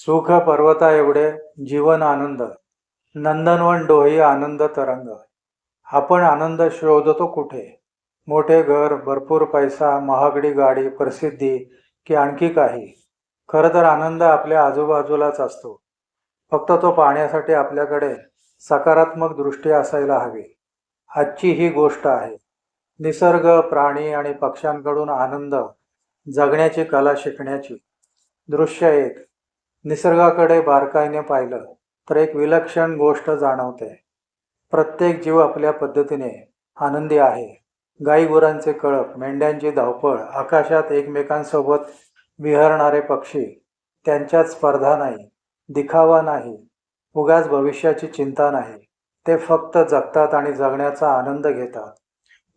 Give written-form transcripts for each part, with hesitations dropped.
सुख पर्वता एवढे जीवन आनंद, नंदनवन डोही आनंद तरंग. आपण आनंद शोधतो कुठे? मोठे घर, भरपूर पैसा, महागडी गाडी, प्रसिद्धी की आणखी काही? खरं तर आनंद आपल्या आजूबाजूलाच असतो. फक्त तो पाहण्यासाठी आपल्याकडे सकारात्मक दृष्टी असायला हवी. आजची ही गोष्ट आहे. निसर्ग, प्राणी आणि पक्ष्यांकडून आनंद जगण्याची कला शिकण्याची. दृश्य एक. निसर्गाकडे बारकाईने पाहिलं तर एक विलक्षण गोष्ट जाणवते. प्रत्येक जीव आपल्या पद्धतीने आनंदी आहे. गाईगुरांचे कळप, मेंढ्यांची धावपळ, आकाशात एकमेकांसोबत विहरणारे पक्षी. त्यांच्यात स्पर्धा नाही, दिखावा नाही, उगाच भविष्याची चिंता नाही. ते फक्त जगतात आणि जगण्याचा आनंद घेतात.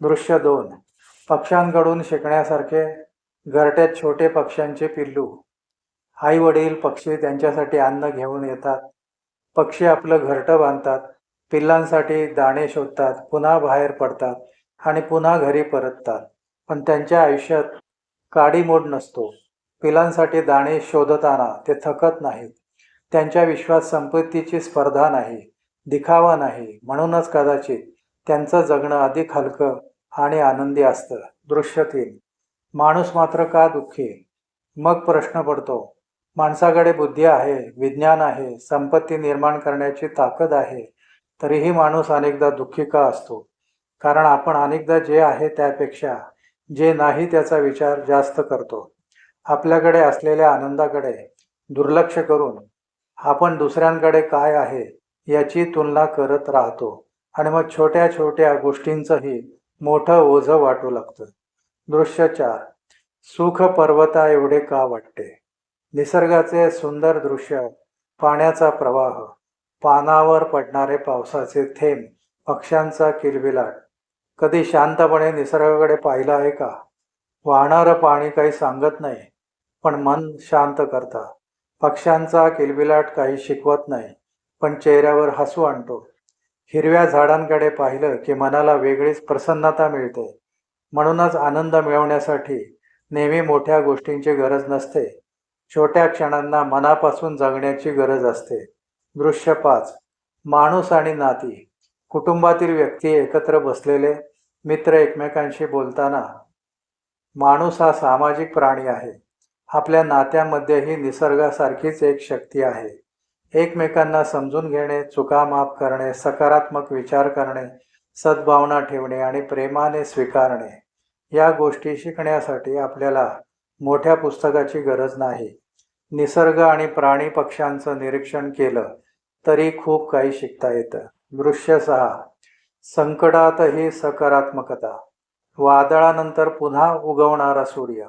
दृश्य दोन. पक्ष्यांकडून शिकण्यासारखे. घरट्यात छोटे पक्ष्यांचे पिल्लू. आई वडील पक्षी त्यांच्यासाठी अन्न घेऊन येतात. पक्षी आपलं घरटं बांधतात, पिल्लांसाठी दाणे शोधतात, पुन्हा बाहेर पडतात आणि पुन्हा घरी परततात. पण त्यांच्या आयुष्यात काडीमोड नसतो. पिलांसाठी दाणे शोधताना ते थकत नाहीत. त्यांच्या विश्वात संपत्तीची स्पर्धा नाही, दिखावा नाही. म्हणूनच कदाचित त्यांचं जगणं अधिक हलकं आणि आनंदी असतं. दृश्य तीन. माणूस मात्र का दुःखी? मग प्रश्न पडतो. माणसाकडे बुद्धी आहे, विज्ञान आहे, संपत्ती निर्माण करण्याची ताकद आहे. तरीही माणूस अनेकदा दुःखी का असतो? कारण आपण अनेकदा जे आहे त्यापेक्षा जे नाही त्याचा विचार जास्त करतो. आपल्याकडे असलेल्या आनंदाकडे दुर्लक्ष करून आपण दुसऱ्यांकडे काय आहे याची तुलना करत राहतो आणि मग छोट्या छोट्या गोष्टींचंही मोठं ओझं वाटू लागतं. दृश्य चार. सुख पर्वता एवढे का वाटते? निसर्गाचे सुंदर दृश्य, पाण्याचा प्रवाह, पानावर पडणारे पावसाचे थेंब, पक्ष्यांचा किलबिलाट. कधी शांतपणे निसर्गाकडे पाहिलं आहे का? वाहणारं पाणी काही सांगत नाही, पण मन शांत करतं. पक्ष्यांचा किलबिलाट काही शिकवत नाही, पण चेहऱ्यावर हसू आणतो. हिरव्या झाडांकडे पाहिलं की मनाला वेगळीच प्रसन्नता मिळते. म्हणूनच आनंद मिळवण्यासाठी नेहमी मोठ्या गोष्टींची गरज नसते. छोट्या क्षणांना मनापासून जगण्याची गरज असते. दृश्य पाच. माणूस आणि नाती. कुटुंबातील व्यक्ती एकत्र बसलेले, मित्र एकमेकांशी बोलताना. माणूस हा सामाजिक प्राणी आहे. आपल्या नात्यामध्येही निसर्गासारखीच एक शक्ती आहे. एकमेकांना समजून घेणे, चुका माफ करणे, सकारात्मक विचार करणे, सद्भावना ठेवणे आणि प्रेमाने स्वीकारणे. या गोष्टी शिकण्यासाठी आपल्याला मोठ्या पुस्तकाची गरज नाही. निसर्ग आणि प्राणी पक्ष्यांचं निरीक्षण केलं तरी खूप काही शिकता येतं. दृश्य सहा. संकटातही सकारात्मकता. वादळानंतर पुन्हा उगवणारा सूर्य.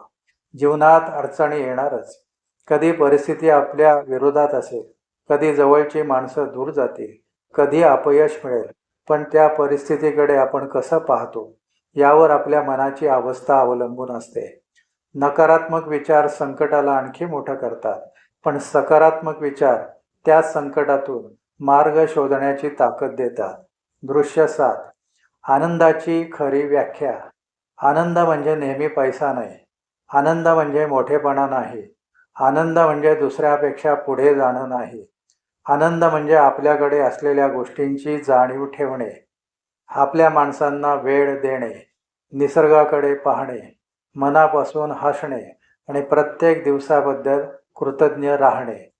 जीवनात अडचणी येणारच. कधी परिस्थिती आपल्या विरोधात असेल, कधी जवळची माणसं दूर जातील, कधी अपयश मिळेल. पण त्या परिस्थितीकडे आपण कसं पाहतो यावर आपल्या मनाची अवस्था अवलंबून असते. नकारात्मक विचार संकटाला आणखी मोठं करतात, पण सकारात्मक विचार त्या संकटातून मार्ग शोधण्याची ताकद देतात. दृश्य सात. आनंदाची खरी व्याख्या. आनंद म्हणजे नेहमी पैसा नाही. आनंद म्हणजे मोठेपणा नाही. आनंद म्हणजे दुसऱ्यापेक्षा पुढे जाणं नाही. आनंद म्हणजे आपल्याकडे असलेल्या गोष्टींची जाणीव ठेवणे, आपल्या माणसांना वेळ देणे, निसर्गाकडे पाहणे, मनापासून हसणे आणि प्रत्येक दिवसाबद्दल कृतज्ञ राहणे.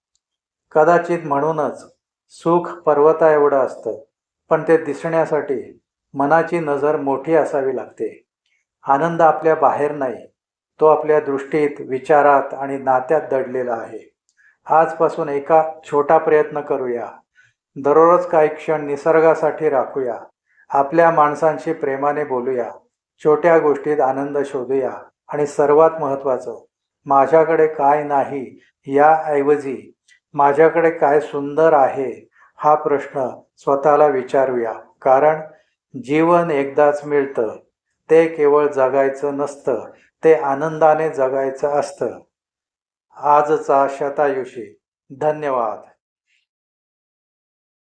कदाचित म्हणूनच सुख पर्वता एवढं असतं, पण ते दिसण्यासाठी मनाची नजर मोठी असावी लागते. आनंद आपल्या बाहेर नाही, तो आपल्या दृष्टीत, विचारात आणि नात्यात दडलेला आहे. आजपासून एका छोटा प्रयत्न करूया. दररोज काही क्षण निसर्गासाठी राखूया. आपल्या माणसांशी प्रेमाने बोलूया. छोट्या गोष्टीत आनंद शोधूया. आणि सर्वात महत्त्वाचं, माझ्याकडे काय नाही याऐवजी माझ्याकडे काय सुंदर आहे हा प्रश्न स्वतःला विचारूया. कारण जीवन एकदाच मिळतं. ते केवळ जगायचं नसतं, ते आनंदाने जगायचं असतं. आजचा शतायुषी. धन्यवाद.